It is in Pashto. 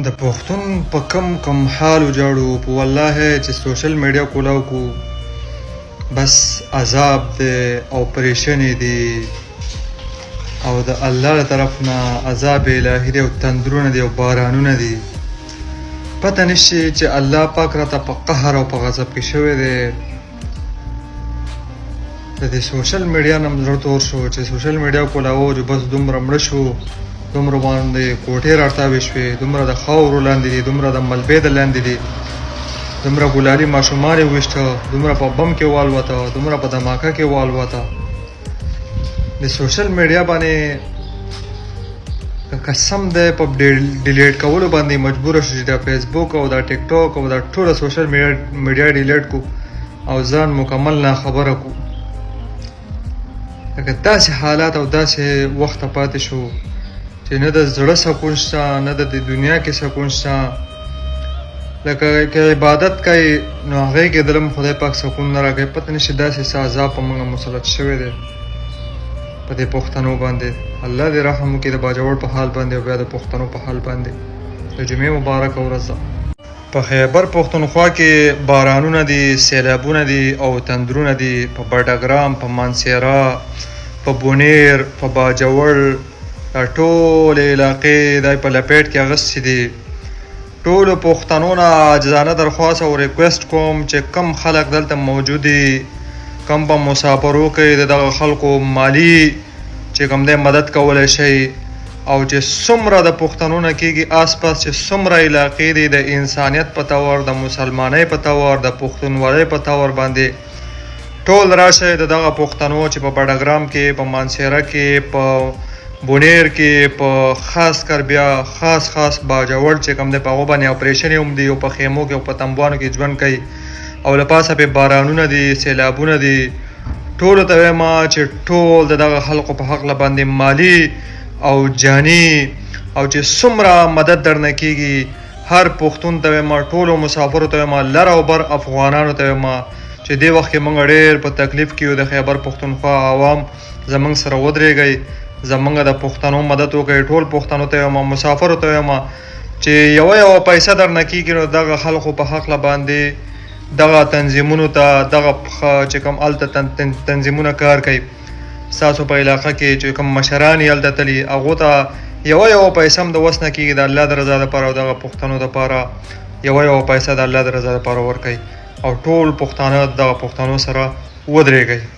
د پښتون په کم حال وجاړو په والله چې سوشل میډیا کولاو کو بس عذاب دی او پریشانی دی او د الله له طرف نه عذاب الهی دی او تندرونه دی او بارانونه دی پته نشي چې الله پاک راته په قهر او په غضب کې شوی دی د دې سوشل میډیا نه زړه تور شو چې سوشل میډیا کولاو جو بس دومره مړه شو دومره باندې کوټې راټاوې شوې دومره د خاورو لاندې دي دومره د ملبې د لاندې دي دومره ګلالي ماشومان یې وویشته دومره په بم کې والوته دومره په دماکه کې والوته د سوشل میډیا باندې قسم دی په ډیلیټ کولو باندې مجبوره شو چې د فیسبوک او د ټیک ټاک او د ټوله سوشل میډیا ډیلیټ کو او ځان مکمل نه خبره کو لکه داسې حالات او داسې وخت پاتې شو چې نه د زړه سکون شته نه د دنیا کې سکون شته لکه که عبادت کوي نو هغې کې دلم خدای پاک سکون نه راکوي پته نشي داسې څه عذاب په موږ مسلط شوی دی په دې پښتنو باندې الله دې رحم وکړي د باجوړ په حال باندې او بیا د پښتنو په حال باندې د جمعې مبارکه ورځ ده په خیبر پښتونخوا کې بارانونه دي سیلابونه دي او تندرونه دي په بډګرام په مانسیرا په بونیر په باجوړ ټول علاقې دای په لپیټ کې اغستې دي ټولو پښتنو نه عاجزانه درخواست او ریکویسټ کوم چې کم خلک دلته موجود دي کم په مسافرو کې د دغه خلکو مالی چې کم دی مدد کولی شي او چې څومره د پښتنو نه کېږي آس پاس چې څومره علاقې دي د انسانیت په طور د مسلمانۍ په طور د پښتونولۍ په طور باندې ټول راشئ د دغه پښتنو چې په بډګرام کې په مانسیره کې په بونیر کې په خاص کر بیا خاص باجوړ چې کوم دی په هغو باندې اپریشن هم دي او په خیمو کې او په تنبوانو کې ژوند کوي او له پاسه پې بارانونه دي سیلابونه دي ټولو ته وایم چې ټول د دغه خلقو په حقله باندې مالی او جاني او چې څومره مدد درنه کېږي هر پښتون ته وایم ټولو مسافرو ته وایم لر او بر افغانانو ته وایم چې دې وخت کې موږ ډېر په تکلیف کې یو د خیبر پښتونخوا عوام زموږ سره ودرېږئ زمونږ د پښتنو مدد وکړئ ټول پښتنو ته وایم مسافرو ته وایم چې یوه پیسه درنه کېږي نو دغه خلقو په حقله باندې دغه تنظیمونو ته دغه چې کوم هلته تنظیمونه کار کوي ستاسو په علاقه کې چې کوم مشران یې هلته تلي هغو ته یوه پیسه هم د وس نه کېږي د الله د رضا دپاره او دغه پښتنو دپاره یوه پیسه د الله د رضا دپاره ورکوئ او ټول پښتانه دغه پښتنو سره ودرېږئ